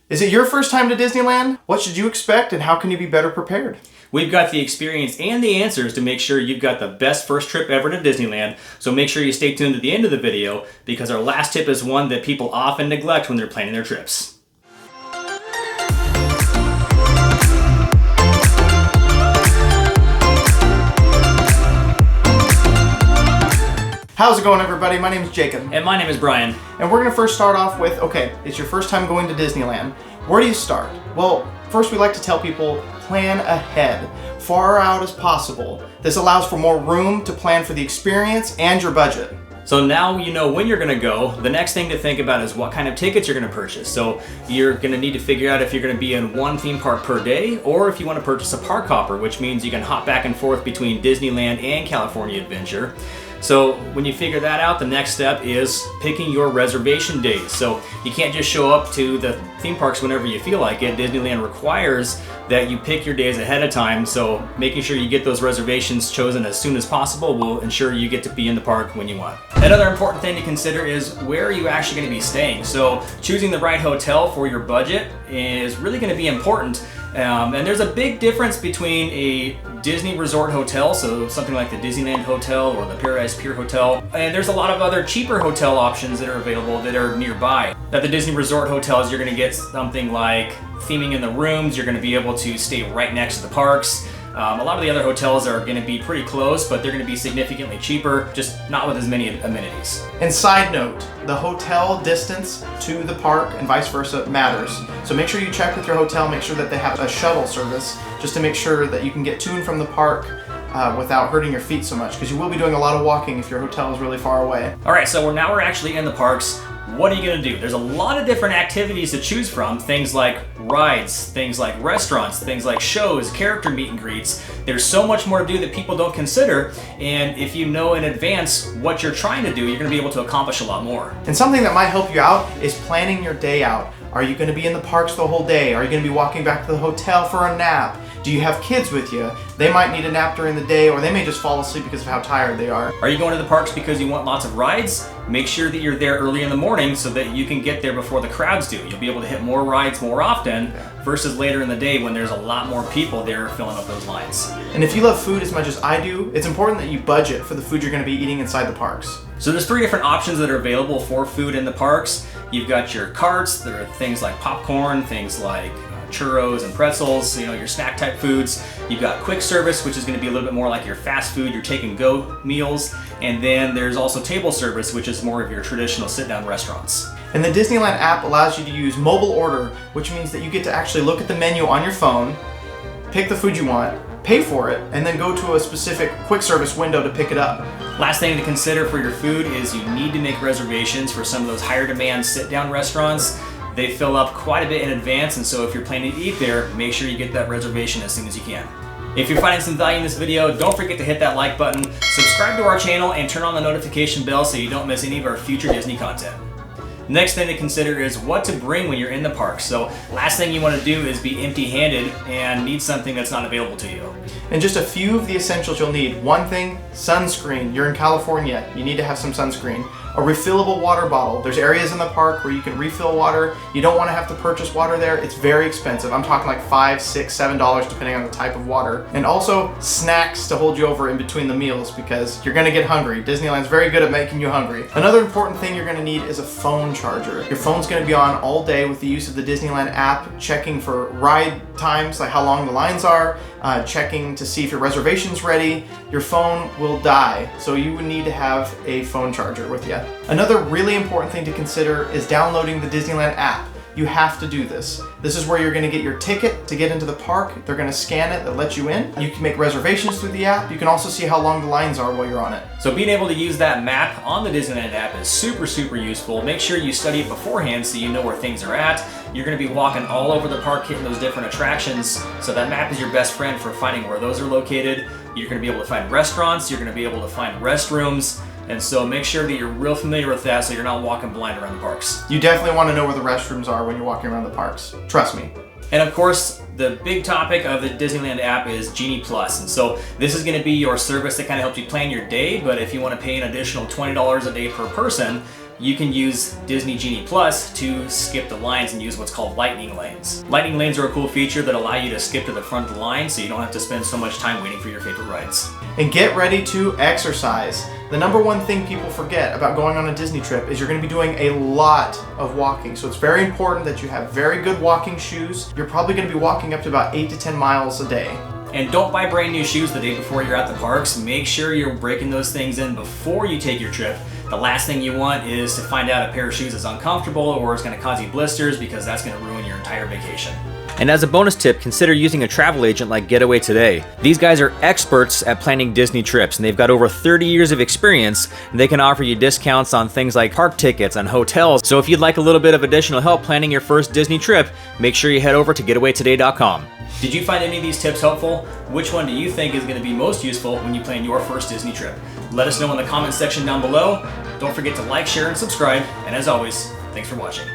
Is it your first time to Disneyland? What should you expect and how can you be better prepared? We've got the experience and the answers to make sure you've got the best first trip ever to Disneyland, so make sure you stay tuned to the end of the video because our last tip is one that people often neglect when they're planning their trips. How's it going, everybody? My name is Jacob. And my name is Brian. And we're going to first start off with, okay, it's your first time going to Disneyland. Where do you start? Well, first we like to tell people, plan ahead, far out as possible. This allows for more room to plan for the experience and your budget. So now you know when you're going to go. The next thing to think about is what kind of tickets you're going to purchase. So you're going to need to figure out if you're going to be in one theme park per day or if you want to purchase a park hopper, which means you can hop back and forth between Disneyland and California Adventure. So when you figure that out, the next step is picking your reservation days. So you can't just show up to the theme parks whenever you feel like it. Disneyland requires that you pick your days ahead of time. So making sure you get those reservations chosen as soon as possible will ensure you get to be in the park when you want. Another important thing to consider is where are you actually going to be staying. So choosing the right hotel for your budget is really going to be important. And there's a big difference between a Disney Resort hotel, so something like the Disneyland Hotel or the Paradise Pier Hotel, and there's a lot of other cheaper hotel options that are available that are nearby. At the Disney Resort hotels, you're going to get something like theming in the rooms, you're going to be able to stay right next to the parks. A lot of the other hotels are going to be pretty close, but they're going to be significantly cheaper, just not with as many amenities. And side note, the hotel distance to the park and vice versa matters. So make sure you check with your hotel, make sure that they have a shuttle service, just to make sure that you can get to and from the park without hurting your feet so much, because you will be doing a lot of walking if your hotel is really far away. All right, so now we're actually in the parks. What are you going to do? There's a lot of different activities to choose from. Things like rides, things like restaurants, things like shows, character meet and greets. There's so much more to do that people don't consider. And if you know in advance what you're trying to do, you're going to be able to accomplish a lot more. And something that might help you out is planning your day out. Are you going to be in the parks the whole day? Are you going to be walking back to the hotel for a nap? Do you have kids with you? They might need a nap during the day, or they may just fall asleep because of how tired they are. Are you going to the parks because you want lots of rides? Make sure that you're there early in the morning so that you can get there before the crowds do. You'll be able to hit more rides more often versus later in the day when there's a lot more people there filling up those lines. And if you love food as much as I do, it's important that you budget for the food you're going to be eating inside the parks. So there's 3 different options that are available for food in the parks. You've got your carts. There are things like popcorn, things like churros and pretzels, your snack type foods. You've got quick service, which is going to be a little bit more like your fast food, your take and go meals. And then there's also table service, which is more of your traditional sit down restaurants. And the Disneyland app allows you to use mobile order, which means that you get to actually look at the menu on your phone, pick the food you want, pay for it, and then go to a specific quick service window to pick it up. Last thing to consider for your food is you need to make reservations for some of those higher demand sit down restaurants. They fill up quite a bit in advance, and so if you're planning to eat there, make sure you get that reservation as soon as you can. If you're finding some value in this video, don't forget to hit that like button, subscribe to our channel, and turn on the notification bell so you don't miss any of our future Disney content. Next thing to consider is what to bring when you're in the park. So last thing you want to do is be empty-handed and need something that's not available to you. And just a few of the essentials you'll need. One thing, sunscreen. You're in California, you need to have some sunscreen. A refillable water bottle. There's areas in the park where you can refill water. You don't want to have to purchase water there. It's very expensive. I'm talking like $5, $6, $7 depending on the type of water. And also snacks to hold you over in between the meals because you're going to get hungry. Disneyland's very good at making you hungry. Another important thing you're going to need is a phone charger. Your phone's going to be on all day with the use of the Disneyland app, checking for ride times, like how long the lines are, checking to see if your reservation's ready. Your phone will die, so you would need to have a phone charger with you. Another really important thing to consider is downloading the Disneyland app. You have to do this. This is where you're going to get your ticket to get into the park. They're going to scan it, that lets you in. You can make reservations through the app. You can also see how long the lines are while you're on it. So being able to use that map on the Disneyland app is super, super useful. Make sure you study it beforehand so you know where things are at. You're going to be walking all over the park, hitting those different attractions. So that map is your best friend for finding where those are located. You're going to be able to find restaurants. You're going to be able to find restrooms. And so make sure that you're real familiar with that so you're not walking blind around the parks. You definitely want to know where the restrooms are when you're walking around the parks. Trust me. And of course, the big topic of the Disneyland app is Genie Plus. And so this is going to be your service that kind of helps you plan your day. But if you want to pay an additional $20 a day per person, you can use Disney Genie Plus to skip the lines and use what's called lightning lanes. Lightning lanes are a cool feature that allow you to skip to the front of the line so you don't have to spend so much time waiting for your favorite rides. And get ready to exercise. The number one thing people forget about going on a Disney trip is you're going to be doing a lot of walking. So it's very important that you have very good walking shoes. You're probably going to be walking up to about 8 to 10 miles a day. And don't buy brand new shoes the day before you're at the parks. Make sure you're breaking those things in before you take your trip. The last thing you want is to find out a pair of shoes is uncomfortable or it's going to cause you blisters, because that's going to ruin your entire vacation. And as a bonus tip, consider using a travel agent like Getaway Today. These guys are experts at planning Disney trips, and they've got over 30 years of experience, and they can offer you discounts on things like park tickets and hotels. So if you'd like a little bit of additional help planning your first Disney trip, make sure you head over to getawaytoday.com. Did you find any of these tips helpful? Which one do you think is going to be most useful when you plan your first Disney trip? Let us know in the comments section down below. Don't forget to like, share, and subscribe. And as always, thanks for watching.